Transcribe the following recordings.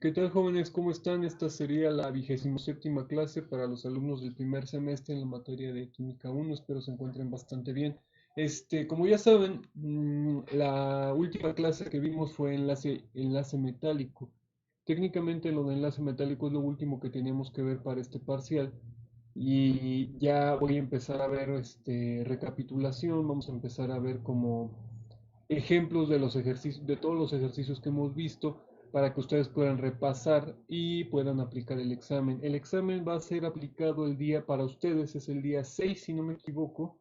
¿Qué tal, jóvenes? ¿Cómo están? Esta sería la 27ª clase para los alumnos del primer semestre en la materia de Química 1. Espero se encuentren bastante bien. Como ya saben, la última clase que vimos fue enlace metálico. Técnicamente lo de enlace metálico es lo último que teníamos que ver para este parcial. Y ya voy a empezar a ver recapitulación, vamos a empezar a ver como ejemplos de los ejercicios, de todos los ejercicios que hemos visto para que ustedes puedan repasar y puedan aplicar el examen. El examen va a ser aplicado el día para ustedes, es el día 6 si no me equivoco.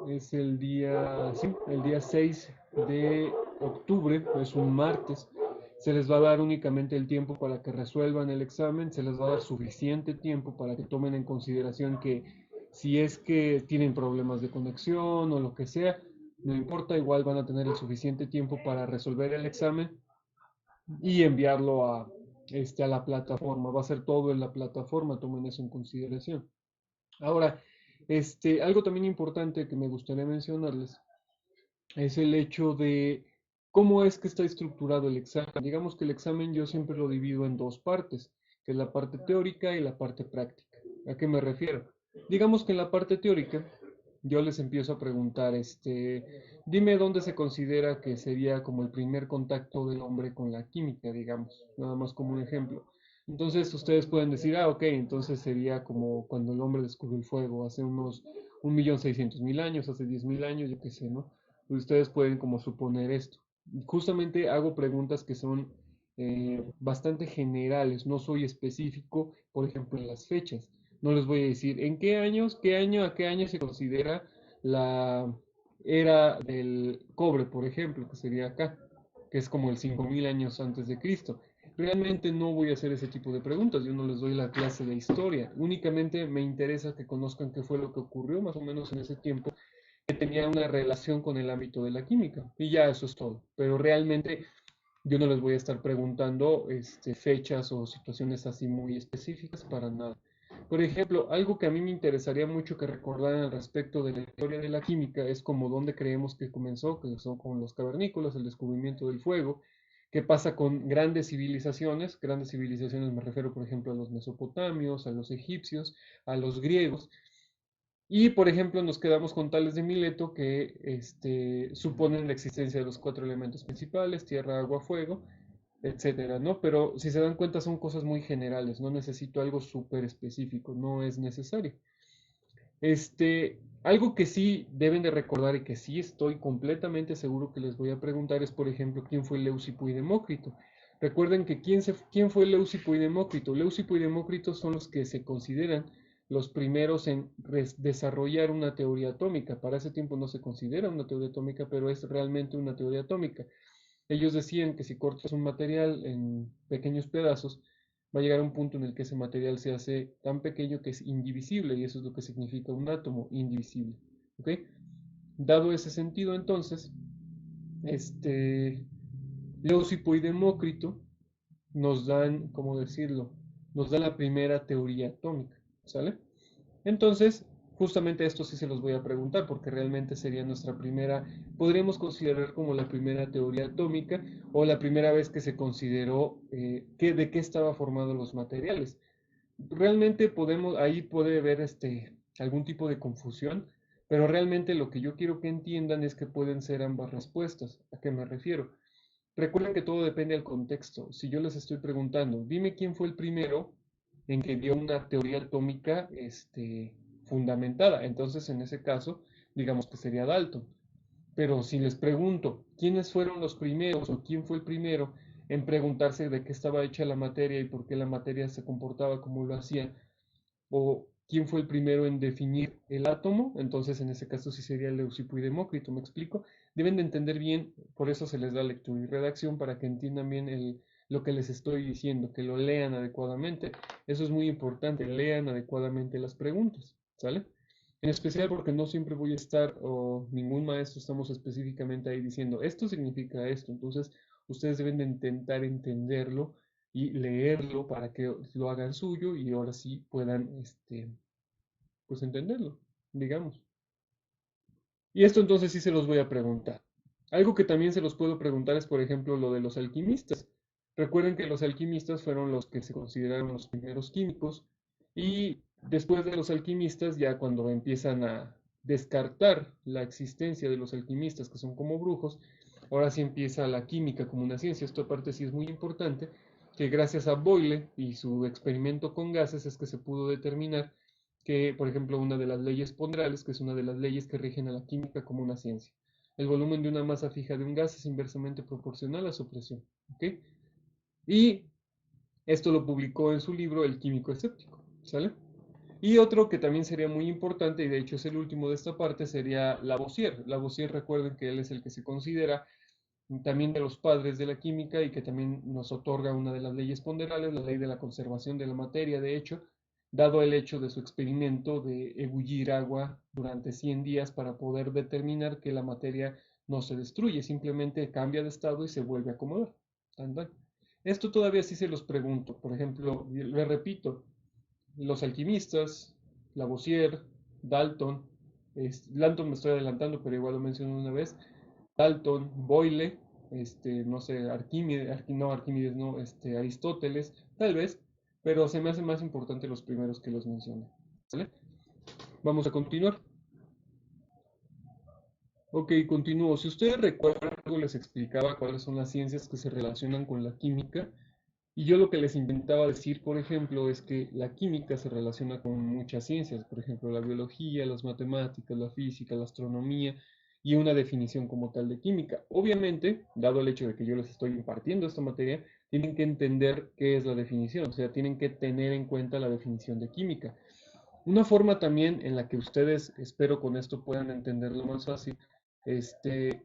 Es el día, sí, el día 6 de octubre, es un martes. Se les va a dar únicamente el tiempo para que resuelvan el examen, se les va a dar suficiente tiempo para que tomen en consideración que si es que tienen problemas de conexión o lo que sea, no importa, igual van a tener el suficiente tiempo para resolver el examen y enviarlo a la plataforma. Va a ser todo en la plataforma, tomen eso en consideración. Ahora, algo también importante que me gustaría mencionarles es el hecho de cómo es que está estructurado el examen. Digamos que el examen yo siempre lo divido en dos partes, que es la parte teórica y la parte práctica. ¿A qué me refiero? Digamos que en la parte teórica yo les empiezo a preguntar, dime dónde se considera que sería como el primer contacto del hombre con la química, digamos, nada más como un ejemplo. Entonces ustedes pueden decir, ah, ok, entonces sería como cuando el hombre descubrió el fuego, hace unos 1.600.000 años, hace 10.000 años, yo qué sé, ¿no? Pues ustedes pueden como suponer esto. Justamente hago preguntas que son bastante generales, no soy específico, por ejemplo, en las fechas. No les voy a decir en qué años, qué año, a qué año se considera la era del cobre, por ejemplo, que sería acá, que es como el 5.000 años antes de Cristo. Realmente no voy a hacer ese tipo de preguntas, yo no les doy la clase de historia, únicamente me interesa que conozcan qué fue lo que ocurrió más o menos en ese tiempo que tenía una relación con el ámbito de la química. Y ya eso es todo. Pero realmente yo no les voy a estar preguntando fechas o situaciones así muy específicas para nada. Por ejemplo, algo que a mí me interesaría mucho que recordaran al respecto de la historia de la química es como dónde creemos que comenzó, que son con los cavernícolas, el descubrimiento del fuego, qué pasa con grandes civilizaciones me refiero por ejemplo a los mesopotamios, a los egipcios, a los griegos, y, por ejemplo, nos quedamos con Tales de Mileto que suponen la existencia de los cuatro elementos principales, tierra, agua, fuego, etcétera, ¿no? Pero si se dan cuenta son cosas muy generales, no necesito algo súper específico, no es necesario. Algo que sí deben de recordar y que sí estoy completamente seguro que les voy a preguntar es, por ejemplo, quién fue Leucipo y Demócrito. Recuerden que quién fue Leucipo y Demócrito. Leucipo y Demócrito son los que se consideran los primeros en desarrollar una teoría atómica. Para ese tiempo no se considera una teoría atómica, pero es realmente una teoría atómica. Ellos decían que si cortas un material en pequeños pedazos, va a llegar a un punto en el que ese material se hace tan pequeño que es indivisible, y eso es lo que significa un átomo indivisible. ¿Ok? Dado ese sentido, entonces, este, Leucipo y Demócrito nos dan, ¿cómo decirlo? Nos dan la primera teoría atómica, ¿sale? Entonces, justamente esto sí se los voy a preguntar porque realmente sería nuestra primera, podríamos considerar como la primera teoría atómica o la primera vez que se consideró de qué estaban formados los materiales. Realmente podemos, ahí puede haber algún tipo de confusión, pero realmente lo que yo quiero que entiendan es que pueden ser ambas respuestas. ¿A qué me refiero? Recuerden que todo depende del contexto. Si yo les estoy preguntando, dime quién fue el primero en que dio una teoría atómica fundamentada, entonces en ese caso, digamos que sería Dalton. Pero si les pregunto, ¿quiénes fueron los primeros o quién fue el primero en preguntarse de qué estaba hecha la materia y por qué la materia se comportaba como lo hacía? ¿O quién fue el primero en definir el átomo? Entonces, en ese caso sí sería Leucipo y Demócrito, ¿me explico? Deben de entender bien, por eso se les da lectura y redacción, para que entiendan bien lo que les estoy diciendo, que lo lean adecuadamente. Eso es muy importante, lean adecuadamente las preguntas, ¿sale? En especial porque no siempre voy a estar, o ningún maestro estamos específicamente ahí diciendo, esto significa esto. Entonces, ustedes deben de intentar entenderlo y leerlo para que lo hagan suyo y ahora sí puedan, pues entenderlo, digamos. Y esto entonces sí se los voy a preguntar. Algo que también se los puedo preguntar es, por ejemplo, lo de los alquimistas. Recuerden que los alquimistas fueron los que se consideraron los primeros químicos y después de los alquimistas, ya cuando empiezan a descartar la existencia de los alquimistas, que son como brujos, ahora sí empieza la química como una ciencia. Esto aparte sí es muy importante, que gracias a Boyle y su experimento con gases es que se pudo determinar que, por ejemplo, una de las leyes ponderales, que es una de las leyes que rigen a la química como una ciencia. El volumen de una masa fija de un gas es inversamente proporcional a su presión. ¿Ok? Y esto lo publicó en su libro El químico escéptico. ¿Sale? Y otro que también sería muy importante, y de hecho es el último de esta parte, sería Lavoisier. Lavoisier, recuerden que él es el que se considera también de los padres de la química y que también nos otorga una de las leyes ponderales, la ley de la conservación de la materia, de hecho, dado el hecho de su experimento de ebullir agua durante 100 días para poder determinar que la materia no se destruye, simplemente cambia de estado y se vuelve a acomodar. Esto todavía sí se los pregunto. Por ejemplo, le repito, los alquimistas, Lavoisier, Dalton, Dalton me estoy adelantando, pero igual lo menciono una vez, Dalton, Boyle, no sé, Arquímedes, no, Arquímedes no, Aristóteles, tal vez, pero se me hace más importante los primeros que los mencioné. ¿Vale? Vamos a continuar. Ok, continúo. Si ustedes recuerdan, algo les explicaba cuáles son las ciencias que se relacionan con la química, y yo lo que les intentaba decir, por ejemplo, es que la química se relaciona con muchas ciencias, por ejemplo, la biología, las matemáticas, la física, la astronomía y una definición como tal de química. Obviamente, dado el hecho de que yo les estoy impartiendo esta materia, tienen que entender qué es la definición, o sea, tienen que tener en cuenta la definición de química. Una forma también en la que ustedes, espero con esto puedan entenderlo más fácil, este,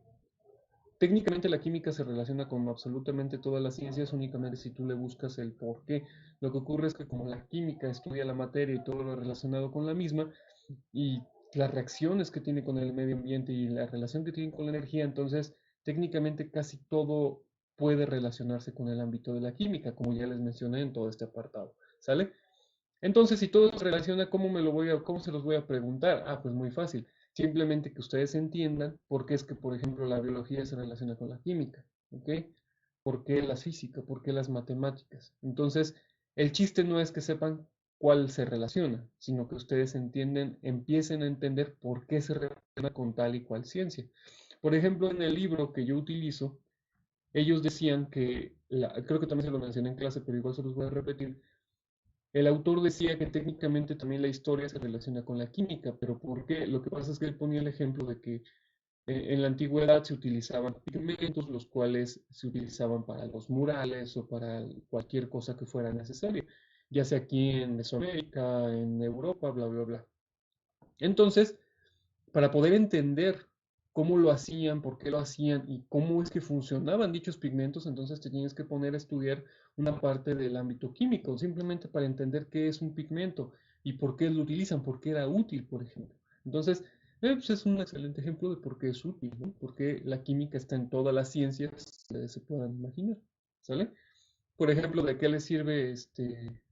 técnicamente la química se relaciona con absolutamente todas las ciencias, únicamente si tú le buscas el por qué. Lo que ocurre es que como la química estudia la materia y todo lo relacionado con la misma, y las reacciones que tiene con el medio ambiente y la relación que tiene con la energía, entonces técnicamente casi todo puede relacionarse con el ámbito de la química, como ya les mencioné en todo este apartado. ¿Sale? Entonces, si todo se relaciona, ¿cómo se los voy a preguntar? Ah, pues muy fácil. Simplemente que ustedes entiendan por qué es que, por ejemplo, la biología se relaciona con la química, ¿ok? ¿Por qué la física? ¿Por qué las matemáticas? Entonces, el chiste no es que sepan cuál se relaciona, sino que ustedes entienden, empiecen a entender por qué se relaciona con tal y cual ciencia. Por ejemplo, en el libro que yo utilizo, ellos decían que, creo que también se lo mencioné en clase, pero igual se los voy a repetir, el autor decía que técnicamente también la historia se relaciona con la química, pero ¿por qué? Lo que pasa es que él ponía el ejemplo de que en la antigüedad se utilizaban pigmentos, los cuales se utilizaban para los murales o para cualquier cosa que fuera necesaria, ya sea aquí en Mesoamérica, en Europa, bla, bla, bla. Entonces, para poder entender cómo lo hacían, por qué lo hacían y cómo es que funcionaban dichos pigmentos, entonces te tienes que poner a estudiar una parte del ámbito químico, simplemente para entender qué es un pigmento y por qué lo utilizan, por qué era útil, por ejemplo. Entonces, pues es un excelente ejemplo de por qué es útil, ¿no? Porque la química está en todas las ciencias que se puedan imaginar, ¿sale? Por ejemplo, ¿de qué le sirve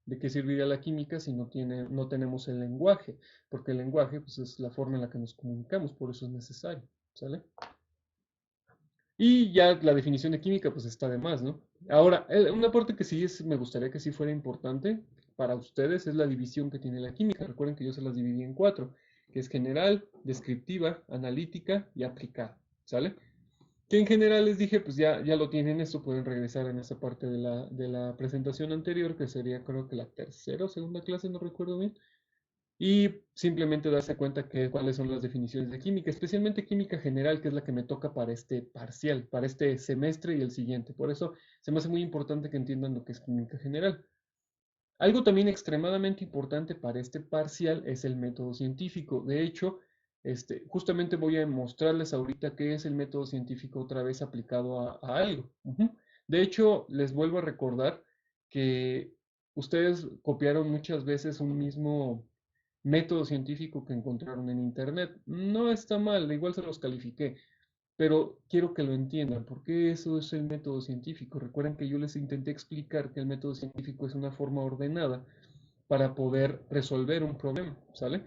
de qué serviría la química si no tenemos el lenguaje? Porque el lenguaje, pues, es la forma en la que nos comunicamos, por eso es necesario, ¿sale? Y ya la definición de química, pues está de más, ¿no? Ahora, una parte que sí me gustaría que sí fuera importante para ustedes es la división que tiene la química. Recuerden que yo se las dividí en cuatro, que es general, descriptiva, analítica y aplicada, ¿sale? Que en general les dije, pues ya lo tienen, esto pueden regresar en esa parte de la presentación anterior, que sería creo que la tercera o segunda clase, no recuerdo bien, y simplemente darse cuenta que cuáles son las definiciones de química, especialmente química general, que es la que me toca para este parcial, para este semestre y el siguiente. Por eso se me hace muy importante que entiendan lo que es química general. Algo también extremadamente importante para este parcial es el método científico. De hecho, justamente voy a mostrarles ahorita qué es el método científico otra vez aplicado a algo. Ujú. De hecho, les vuelvo a recordar que ustedes copiaron muchas veces un mismo método científico que encontraron en internet. No está mal, igual se los califiqué, pero quiero que lo entiendan, porque eso es el método científico. Recuerden que yo les intenté explicar que el método científico es una forma ordenada para poder resolver un problema, ¿sale?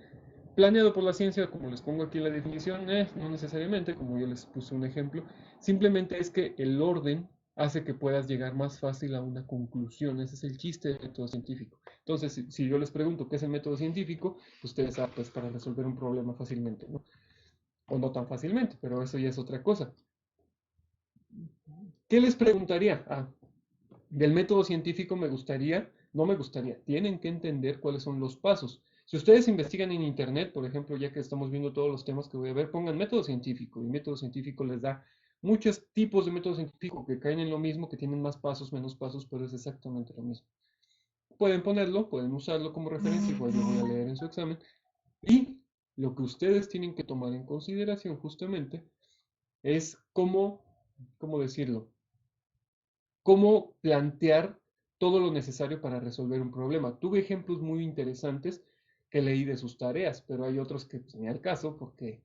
Planeado por la ciencia, como les pongo aquí en la definición, no necesariamente, como yo les puse un ejemplo, simplemente es que el orden hace que puedas llegar más fácil a una conclusión. Ese es el chiste del método científico. Entonces, si yo les pregunto qué es el método científico, ustedes saben, pues para resolver un problema fácilmente, ¿no? O no tan fácilmente, pero eso ya es otra cosa. ¿Qué les preguntaría? Del método científico no me gustaría, tienen que entender cuáles son los pasos. Si ustedes investigan en internet, por ejemplo, ya que estamos viendo todos los temas que voy a ver, pongan método científico y método científico les da muchos tipos de método científico que caen en lo mismo, que tienen más pasos, menos pasos, pero es exactamente lo mismo. Pueden ponerlo, pueden usarlo como referencia, igual lo voy a leer en su examen. Y lo que ustedes tienen que tomar en consideración justamente es cómo decirlo, cómo plantear todo lo necesario para resolver un problema. Tuve ejemplos muy interesantes que leí de sus tareas, pero hay otros que pues, ni al caso porque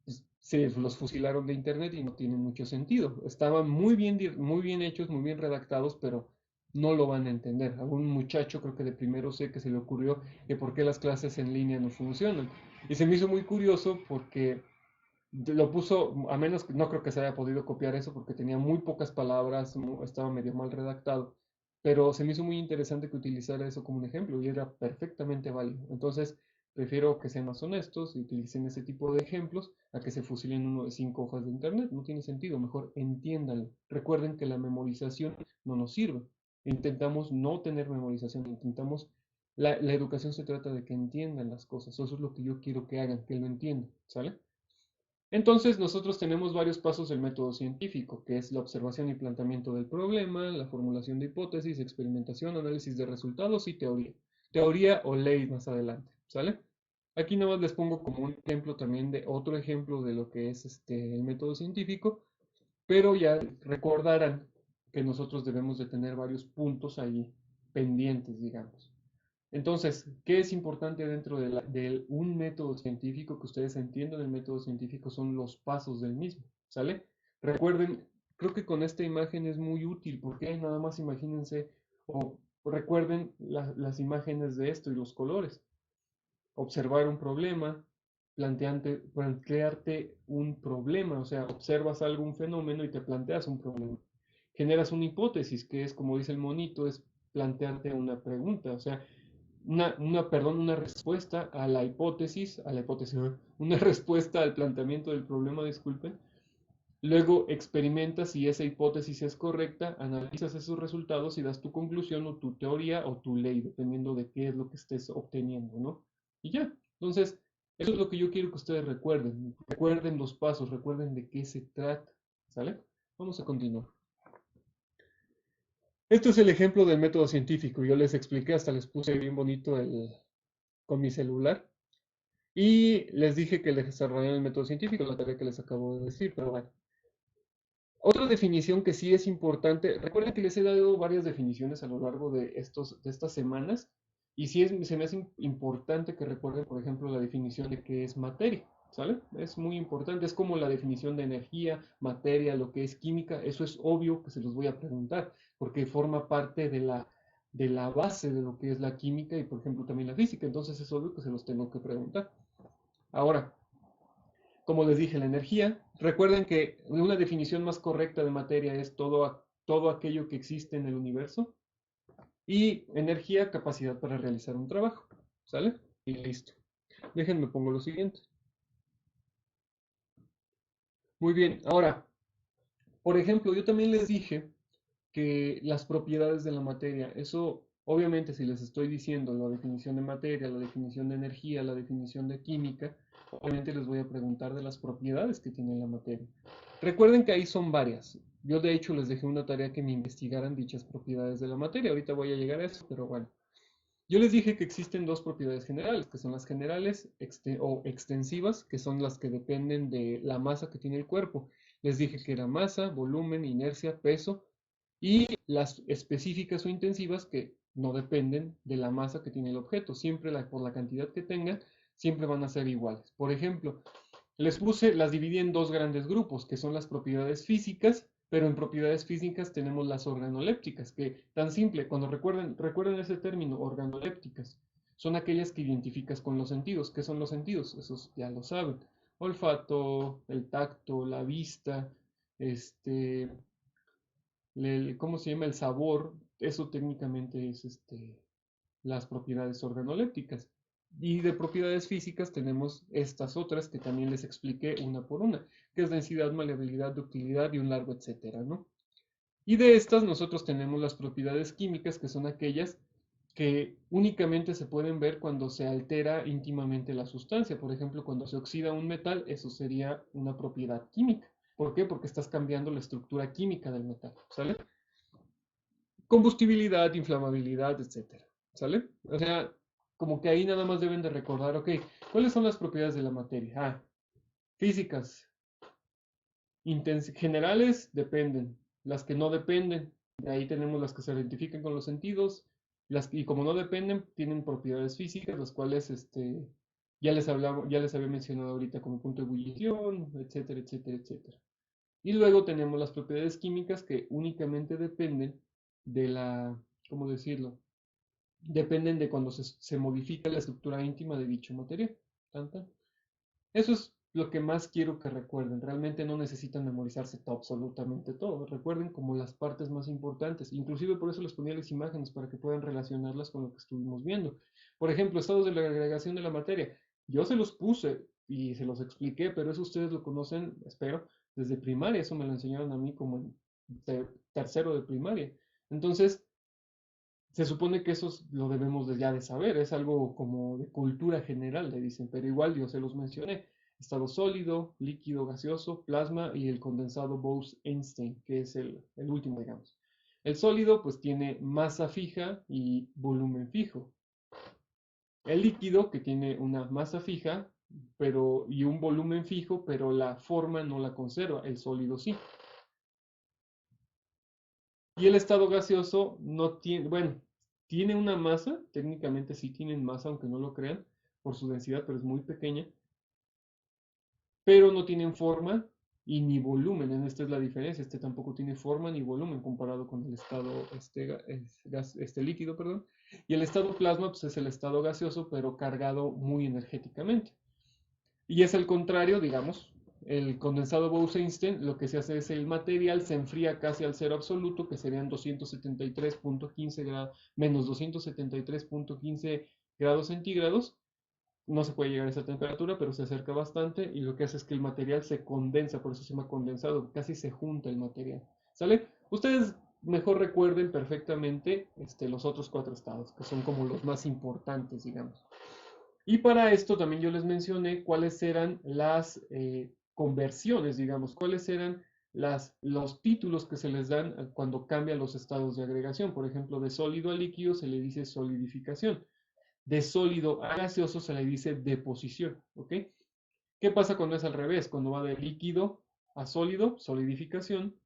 pues, se los fusilaron de internet y no tienen mucho sentido. Estaban muy bien hechos, muy bien redactados, pero no lo van a entender. A un muchacho, creo que de primero sé que se le ocurrió que por qué las clases en línea no funcionan. Y se me hizo muy curioso porque lo puso, a menos que no creo que se haya podido copiar eso porque tenía muy pocas palabras, estaba medio mal redactado, pero se me hizo muy interesante que utilizara eso como un ejemplo y era perfectamente válido. Entonces, prefiero que sean más honestos y utilicen ese tipo de ejemplos a que se fusilen uno de 5 hojas de internet. No tiene sentido, mejor entiéndanlo. Recuerden que la memorización no nos sirve. Intentamos no tener memorización, intentamos... La educación se trata de que entiendan las cosas. Eso es lo que yo quiero que hagan, que lo entiendan, ¿sale? Entonces, nosotros tenemos varios pasos del método científico, que es la observación y planteamiento del problema, la formulación de hipótesis, experimentación, análisis de resultados y teoría. Teoría o ley más adelante, ¿sale? Aquí nada más les pongo como un ejemplo también de otro ejemplo de lo que es el método científico, pero ya recordarán que nosotros debemos de tener varios puntos ahí pendientes, digamos. Entonces, ¿qué es importante dentro de un método científico? Que ustedes entiendan el método científico son los pasos del mismo, ¿sale? Recuerden, creo que con esta imagen es muy útil porque nada más imagínense o recuerden las imágenes de esto y los colores. Observar un problema, plantearte un problema, o sea, observas algún fenómeno y te planteas un problema. Generas una hipótesis, que es, como dice el monito, es plantearte una pregunta, o sea, una respuesta a la hipótesis, ¿no? Una respuesta al planteamiento del problema, disculpen. Luego experimentas si esa hipótesis es correcta, analizas esos resultados y das tu conclusión o tu teoría o tu ley, dependiendo de qué es lo que estés obteniendo, ¿no? Y ya, entonces, eso es lo que yo quiero que ustedes recuerden. Recuerden los pasos, recuerden de qué se trata, ¿sale? Vamos a continuar. Esto es el ejemplo del método científico. Yo les expliqué, hasta les puse bien bonito con mi celular. Y les dije que les desarrollaran el método científico, la tarea que les acabo de decir, pero bueno. Otra definición que sí es importante, recuerden que les he dado varias definiciones a lo largo de estas semanas, y sí se me hace importante que recuerden, por ejemplo, la definición de qué es materia, ¿sale? Es muy importante, es como la definición de energía, materia, lo que es química, eso es obvio que se los voy a preguntar, porque forma parte de la base de lo que es la química y, por ejemplo, también la física, entonces es obvio que se los tengo que preguntar. Ahora, como les dije, la energía. Recuerden que una definición más correcta de materia es todo aquello que existe en el universo. Y energía, capacidad para realizar un trabajo. ¿Sale? Y listo. Déjenme pongo lo siguiente. Muy bien. Ahora, por ejemplo, yo también les dije que las propiedades de la materia, eso obviamente si les estoy diciendo la definición de materia, la definición de energía, la definición de química, obviamente les voy a preguntar de las propiedades que tiene la materia. Recuerden que ahí son varias. Yo de hecho les dejé una tarea que me investigaran dichas propiedades de la materia. Ahorita voy a llegar a eso, pero bueno. Yo les dije que existen dos propiedades generales, que son las generales o extensivas, que son las que dependen de la masa que tiene el cuerpo. Les dije que era masa, volumen, inercia, peso, y las específicas o intensivas que no dependen de la masa que tiene el objeto. Siempre por la cantidad que tengan, siempre van a ser iguales. Por ejemplo, las dividí en dos grandes grupos, que son las propiedades físicas, pero en propiedades físicas tenemos las organolépticas, que tan simple, cuando recuerden ese término, organolépticas, son aquellas que identificas con los sentidos. ¿Qué son los sentidos? Esos ya lo saben. Olfato, el tacto, la vista, este, ¿cómo se llama? El sabor, eso técnicamente es las propiedades organolépticas. Y de propiedades físicas tenemos estas otras que también les expliqué una por una, que es densidad, maleabilidad, ductilidad y un largo etcétera, ¿no? Y de estas nosotros tenemos las propiedades químicas, que son aquellas que únicamente se pueden ver cuando se altera íntimamente la sustancia. Por ejemplo, cuando se oxida un metal, eso sería una propiedad química. ¿Por qué? Porque estás cambiando la estructura química del metal, ¿sale? Combustibilidad, inflamabilidad, etcétera, ¿sale? O sea, como que ahí nada más deben de recordar, ok, ¿cuáles son las propiedades de la materia? Ah, físicas, generales dependen, las que no dependen, de ahí tenemos las que se identifican con los sentidos, y como no dependen, tienen propiedades físicas, las cuales ya les había mencionado ahorita como punto de ebullición, etcétera, etcétera, etcétera. Y luego tenemos las propiedades químicas que únicamente dependen de ¿cómo decirlo? Dependen de cuando se modifica la estructura íntima de dicho material. Tan, tan. Eso es lo que más quiero que recuerden. Realmente no necesitan memorizarse todo, absolutamente todo. Recuerden como las partes más importantes. Inclusive por eso les ponía las imágenes para que puedan relacionarlas con lo que estuvimos viendo. Por ejemplo, estados de la agregación de la materia. Yo se los puse y se los expliqué, pero eso ustedes lo conocen, espero, desde primaria. Eso me lo enseñaron a mí como en tercero de primaria. Entonces, se supone que eso lo debemos ya de saber, es algo como de cultura general, le dicen, pero igual yo se los mencioné. Estado sólido, líquido, gaseoso, plasma y el condensado Bose-Einstein, que es el último, digamos. El sólido pues tiene masa fija y volumen fijo. El líquido que tiene una masa fija y un volumen fijo, pero la forma no la conserva, el sólido sí. Y el estado gaseoso no tiene, bueno, tiene una masa, técnicamente sí tienen masa, aunque no lo crean, por su densidad, pero es muy pequeña, pero no tienen forma y ni volumen. En esta es la diferencia. Este tampoco tiene forma ni volumen comparado con el estado líquido, perdón. Y el estado plasma pues, es el estado gaseoso, pero cargado muy energéticamente. Y es al contrario, digamos, el condensado Bose-Einstein, lo que se hace es el material se enfría casi al cero absoluto, que serían 273.15 grados, menos 273.15 grados centígrados. No se puede llegar a esa temperatura, pero se acerca bastante y lo que hace es que el material se condensa, por eso se llama condensado, casi se junta el material. ¿Sale? Ustedes mejor recuerden perfectamente los otros cuatro estados, que son como los más importantes, digamos. Y para esto también yo les mencioné cuáles eran las conversiones, digamos, cuáles eran los títulos que se les dan cuando cambian los estados de agregación. Por ejemplo, de sólido a líquido se le dice solidificación. De sólido a gaseoso se le dice deposición. ¿Ok? ¿Qué pasa cuando es al revés? Cuando va de líquido a sólido, solidificación.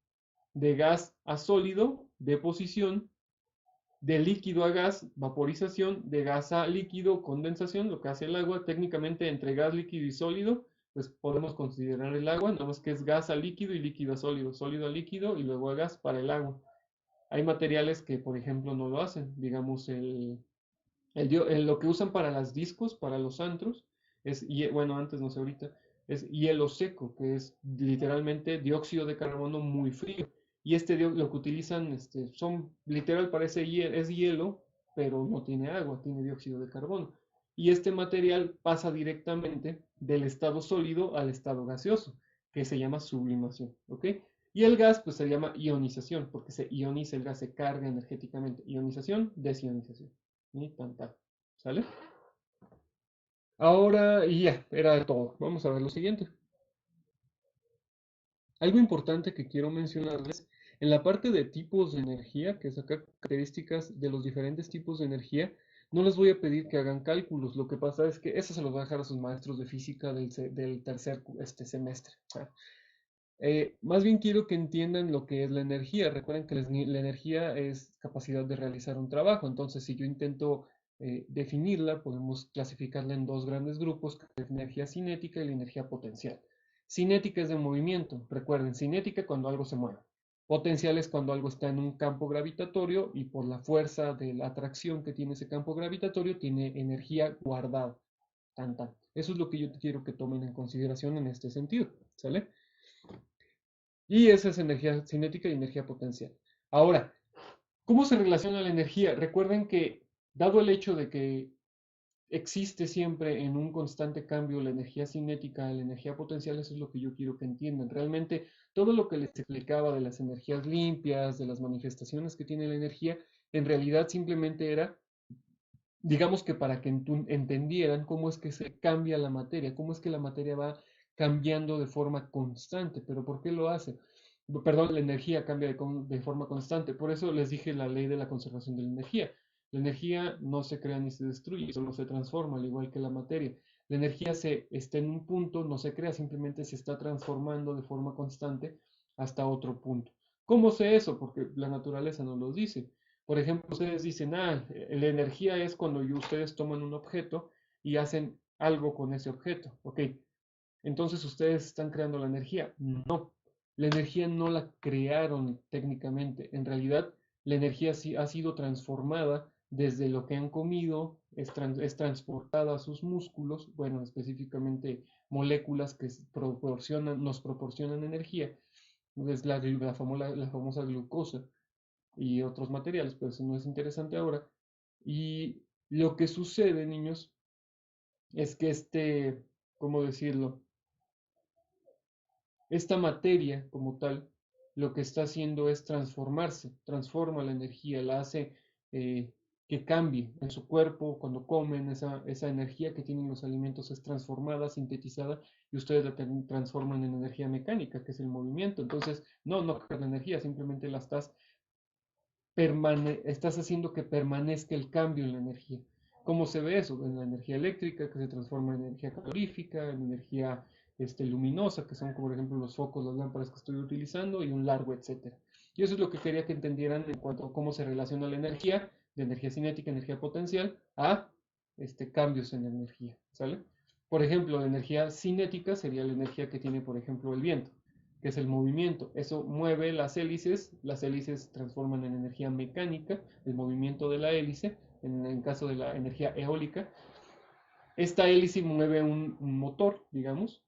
De gas a sólido, deposición. De líquido a gas, vaporización, de gas a líquido, condensación, lo que hace el agua. Técnicamente entre gas, líquido y sólido, pues podemos considerar el agua, nada más que es gas a líquido y líquido a sólido, sólido a líquido y luego a gas para el agua. Hay materiales que, por ejemplo, no lo hacen, digamos, lo que usan para las discos, para los antros, bueno, antes no sé ahorita, es hielo seco, que es literalmente dióxido de carbono muy frío. Y lo que utilizan, literal parece es hielo, pero no tiene agua, tiene dióxido de carbono. Y este material pasa directamente del estado sólido al estado gaseoso, que se llama sublimación, ¿ok? Y el gas, pues se llama ionización, porque se ioniza el gas, se carga energéticamente. Ionización, desionización. Y tan, tan. ¿Sale? Ahora, y ya, era todo. Vamos a ver lo siguiente. Algo importante que quiero mencionarles, en la parte de tipos de energía, que es acá características de los diferentes tipos de energía, no les voy a pedir que hagan cálculos. Lo que pasa es que eso se los va a dejar a sus maestros de física del tercer semestre. Más bien quiero que entiendan lo que es la energía. Recuerden que la energía es capacidad de realizar un trabajo. Entonces, si yo intento definirla, podemos clasificarla en dos grandes grupos, que es la energía cinética y la energía potencial. Cinética es de movimiento. Recuerden, cinética cuando algo se mueve. Potencial es cuando algo está en un campo gravitatorio y por la fuerza de la atracción que tiene ese campo gravitatorio tiene energía guardada. Tan, tan. Eso es lo que yo quiero que tomen en consideración en este sentido. ¿Sale? Y esa es energía cinética y energía potencial. Ahora, ¿cómo se relaciona la energía? Recuerden que, dado el hecho de que existe siempre en un constante cambio la energía cinética, la energía potencial, eso es lo que yo quiero que entiendan. Realmente, todo lo que les explicaba de las energías limpias, de las manifestaciones que tiene la energía, en realidad simplemente era, digamos que para que entendieran cómo es que se cambia la materia, cómo es que la materia va cambiando de forma constante. ¿Pero por qué lo hace? Perdón, la energía cambia de forma constante. Por eso les dije la ley de la conservación de la energía. La energía no se crea ni se destruye, solo se transforma, al igual que la materia. La energía está en un punto, no se crea, simplemente se está transformando de forma constante hasta otro punto. ¿Cómo sé eso? Porque la naturaleza nos lo dice. Por ejemplo, ustedes dicen, la energía es cuando ustedes toman un objeto y hacen algo con ese objeto. Ok, entonces ustedes están creando la energía. No, la energía no la crearon técnicamente. En realidad, la energía sí ha sido transformada desde lo que han comido, es transportada a sus músculos, bueno, específicamente moléculas que nos proporcionan energía. Es la famosa glucosa y otros materiales, pero eso no es interesante ahora. Y lo que sucede, niños, es que ¿cómo decirlo? Esta materia como tal, lo que está haciendo es transformarse, transforma la energía, la hace eh, que cambie en su cuerpo, cuando comen, esa energía que tienen los alimentos es transformada, sintetizada, y ustedes la transforman en energía mecánica, que es el movimiento. Entonces, no creas la energía, simplemente estás haciendo que permanezca el cambio en la energía. ¿Cómo se ve eso? En la energía eléctrica, que se transforma en energía calorífica, en energía luminosa, que son como por ejemplo los focos, las lámparas que estoy utilizando, y un largo, etcétera. Y eso es lo que quería que entendieran en cuanto a cómo se relaciona la energía, de energía cinética, energía potencial, a cambios en la energía, ¿sale? Por ejemplo, la energía cinética sería la energía que tiene, por ejemplo, el viento, que es el movimiento. Eso mueve las hélices transforman en energía mecánica el movimiento de la hélice, en el caso de la energía eólica. Esta hélice mueve un motor, digamos,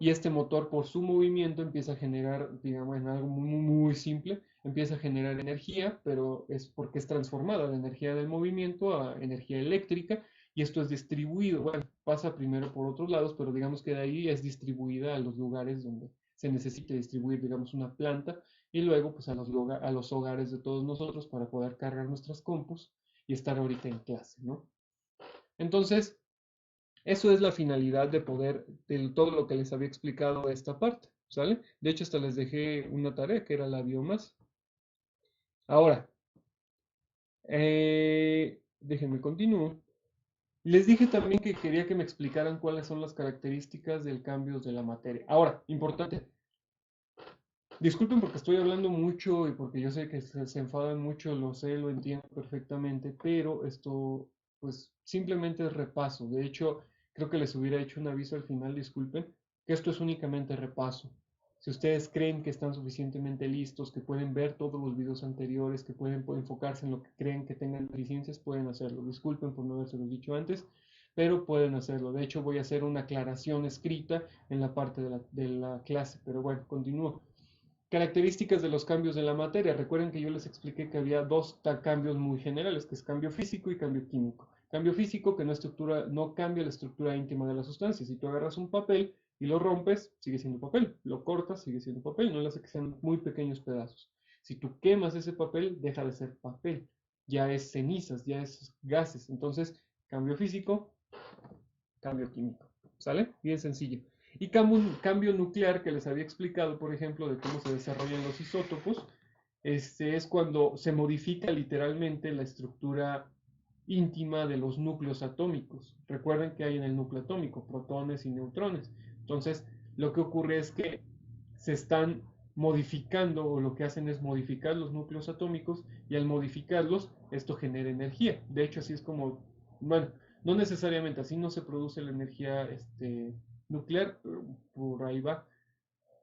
y este motor por su movimiento empieza a generar, digamos, en algo muy simple, empieza a generar energía, pero es porque es transformada de energía del movimiento a energía eléctrica, y esto es distribuido, bueno, pasa primero por otros lados, pero digamos que de ahí es distribuida a los lugares donde se necesite distribuir, digamos, una planta, y luego pues a los hogares de todos nosotros para poder cargar nuestras compus y estar ahorita en clase, ¿no? Entonces, eso es la finalidad de todo lo que les había explicado de esta parte, ¿sale? De hecho, hasta les dejé una tarea que era la biomasa. Ahora, déjenme continuar. Les dije también que quería que me explicaran cuáles son las características del cambio de la materia. Ahora, importante, disculpen porque estoy hablando mucho y porque yo sé que se enfadan mucho, lo sé, lo entiendo perfectamente, pero esto, pues, simplemente es repaso. De hecho, creo que les hubiera hecho un aviso al final, disculpen, que esto es únicamente repaso. Si ustedes creen que están suficientemente listos, que pueden ver todos los videos anteriores, que pueden enfocarse en lo que creen que tengan deficiencias, pueden hacerlo. Disculpen por no haberse dicho antes, pero pueden hacerlo. De hecho, voy a hacer una aclaración escrita en la parte de la clase, pero bueno, continúo. Características de los cambios de la materia. Recuerden que yo les expliqué que había dos cambios muy generales, que es cambio físico y cambio químico. Cambio físico, que no cambia la estructura íntima de la sustancia. Si tú agarras un papel y lo rompes, sigue siendo papel. Lo cortas, sigue siendo papel. No le hace que sean muy pequeños pedazos. Si tú quemas ese papel, deja de ser papel. Ya es cenizas, ya es gases. Entonces, cambio físico, cambio químico. ¿Sale? Bien sencillo. Y cambio nuclear que les había explicado, por ejemplo, de cómo se desarrollan los isótopos, es cuando se modifica literalmente la estructura íntima de los núcleos atómicos. Recuerden que hay en el núcleo atómico protones y neutrones. Entonces, lo que ocurre es que se están modificando o lo que hacen es modificar los núcleos atómicos y al modificarlos esto genera energía. De hecho, así es como, bueno, no necesariamente así no se produce la energía nuclear, pero por ahí va.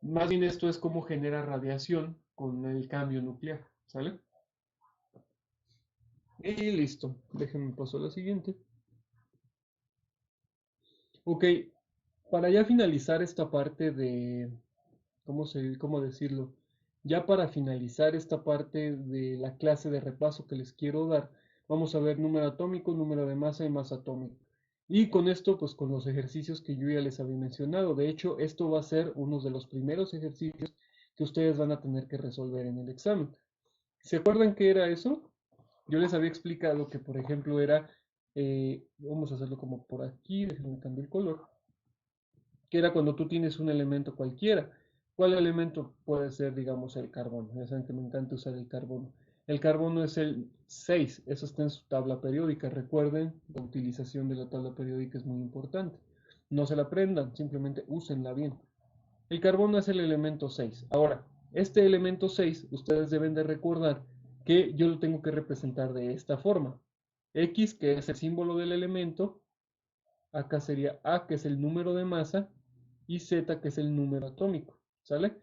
Más bien esto es como genera radiación con el cambio nuclear, ¿sale? Y listo, déjenme paso a la siguiente. Ok, para ya finalizar esta parte de, cómo decirlo? Ya para finalizar esta parte de la clase de repaso que les quiero dar, vamos a ver número atómico, número de masa y masa atómica. Y con esto, pues con los ejercicios que yo ya les había mencionado. De hecho, esto va a ser uno de los primeros ejercicios que ustedes van a tener que resolver en el examen. ¿Se acuerdan qué era eso? Yo les había explicado que, por ejemplo, era, vamos a hacerlo como por aquí, déjenme cambiar el color, que era cuando tú tienes un elemento cualquiera. ¿Cuál elemento puede ser, digamos, el carbono? Ya saben que me encanta usar el carbono. El carbono es el 6, eso está en su tabla periódica. Recuerden, la utilización de la tabla periódica es muy importante. No se la aprendan, simplemente úsenla bien. El carbono es el elemento 6. Ahora, este elemento 6, ustedes deben de recordar que yo lo tengo que representar de esta forma. X, que es el símbolo del elemento, acá sería A, que es el número de masa, y Z, que es el número atómico, ¿sale?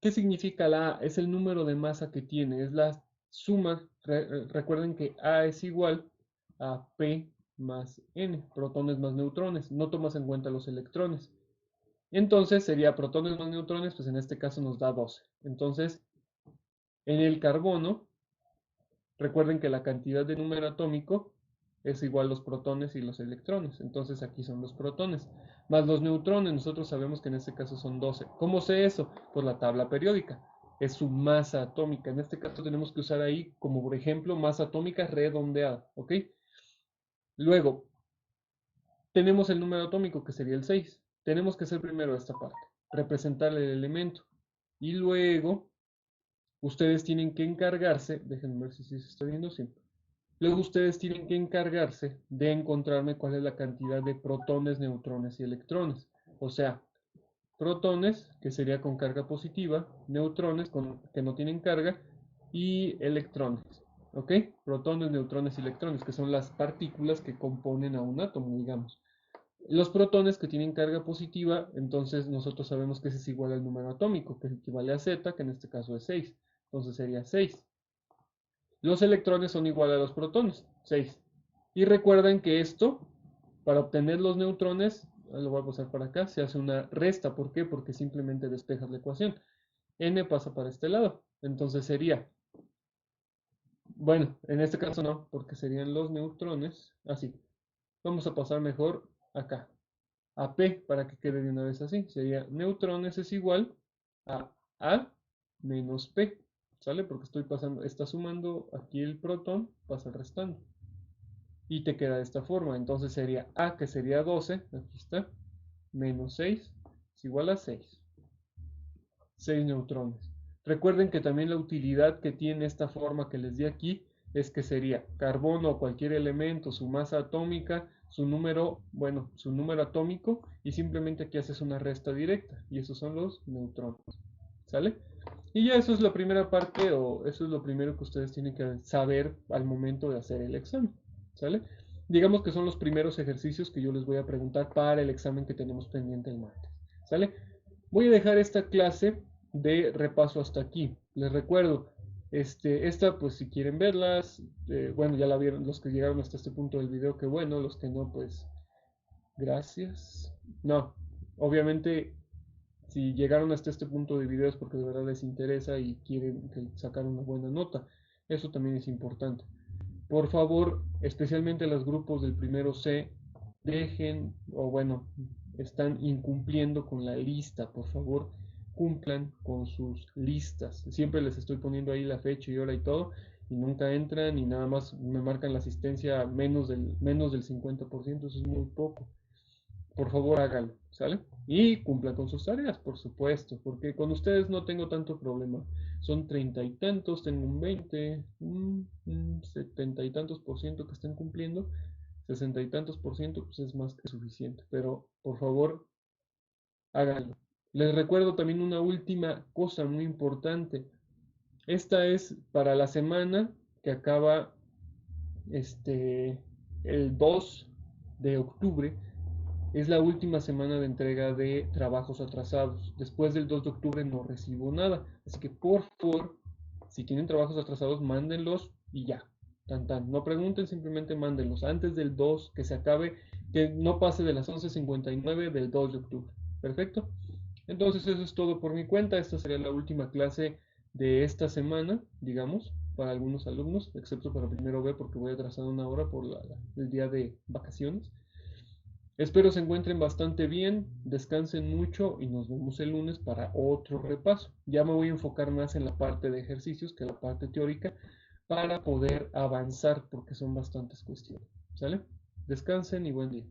¿Qué significa la A? Es el número de masa que tiene, es la suma, recuerden que A es igual a P más N, protones más neutrones, no tomas en cuenta los electrones. Entonces sería protones más neutrones, pues en este caso nos da 12. Entonces, en el carbono, recuerden que la cantidad de número atómico es igual a los protones y los electrones. Entonces aquí son los protones. Más los neutrones, nosotros sabemos que en este caso son 12. ¿Cómo sé eso? Por la tabla periódica. Es su masa atómica. En este caso tenemos que usar ahí como por ejemplo masa atómica redondeada. ¿Ok? Luego, tenemos el número atómico que sería el 6. Tenemos que hacer primero esta parte. Representar el elemento. Y luego, ustedes tienen que encargarse, déjenme ver si se está viendo, sí. Luego ustedes tienen que encargarse de encontrarme cuál es la cantidad de protones, neutrones y electrones. O sea, protones, que sería con carga positiva, neutrones que no tienen carga, y electrones. ¿Ok? Protones, neutrones y electrones, que son las partículas que componen a un átomo, digamos. Los protones que tienen carga positiva, entonces nosotros sabemos que ese es igual al número atómico, que equivale a Z, que en este caso es 6. Entonces sería 6. Los electrones son iguales a los protones, 6. Y recuerden que esto, para obtener los neutrones, lo voy a pasar para acá, se hace una resta. ¿Por qué? Porque simplemente despejas la ecuación. N pasa para este lado. Entonces sería, bueno, en este caso no, porque serían los neutrones, así. Vamos a pasar mejor acá, a P, para que quede de una vez así. Sería neutrones es igual a menos P. ¿Sale? Porque estoy pasando, está sumando aquí el protón, pasa restando. Y te queda de esta forma. Entonces sería A, que sería 12, aquí está, menos 6, es igual a 6. 6 neutrones. Recuerden que también la utilidad que tiene esta forma que les di aquí es que sería carbono o cualquier elemento, su masa atómica, su número, bueno, su número atómico, y simplemente aquí haces una resta directa, y esos son los neutrones. ¿Sale? Y ya eso es la primera parte, o eso es lo primero que ustedes tienen que saber al momento de hacer el examen. ¿Sale? Digamos que son los primeros ejercicios que yo les voy a preguntar para el examen que tenemos pendiente el martes. ¿Sale? Voy a dejar esta clase de repaso hasta aquí. Les recuerdo, esta pues si quieren verlas, bueno, ya la vieron los que llegaron hasta este punto del video, que bueno, los que no, pues gracias. No, obviamente si llegaron hasta este punto de video es porque de verdad les interesa y quieren sacar una buena nota. Eso también es importante. Por favor, especialmente los grupos del primero C, dejen, o bueno, están incumpliendo con la lista. Por favor, cumplan con sus listas. Siempre les estoy poniendo ahí la fecha y hora y todo, y nunca entran y nada más me marcan la asistencia menos del 50%, eso es muy poco. Por favor, háganlo, ¿sale? Y cumplan con sus tareas, por supuesto, porque con ustedes no tengo tanto problema. Son 30 y tantos, tengo un 20, 70 y tantos por ciento que estén cumpliendo, 60 y tantos por ciento, pues es más que suficiente. Pero por favor, háganlo. Les recuerdo también una última cosa muy importante. Esta es para la semana que acaba el 2 de octubre. Es la última semana de entrega de trabajos atrasados. Después del 2 de octubre no recibo nada. Así que por favor, si tienen trabajos atrasados, mándenlos y ya. Tan, tan. No pregunten, simplemente mándenlos. Antes del 2, que se acabe, que no pase de las 11:59 del 2 de octubre. ¿Perfecto? Entonces eso es todo por mi cuenta. Esta sería la última clase de esta semana, digamos, para algunos alumnos, excepto para primero B porque voy atrasado una hora por el día de vacaciones. Espero se encuentren bastante bien, descansen mucho y nos vemos el lunes para otro repaso. Ya me voy a enfocar más en la parte de ejercicios que la parte teórica para poder avanzar porque son bastantes cuestiones. ¿Sale? Descansen y buen día.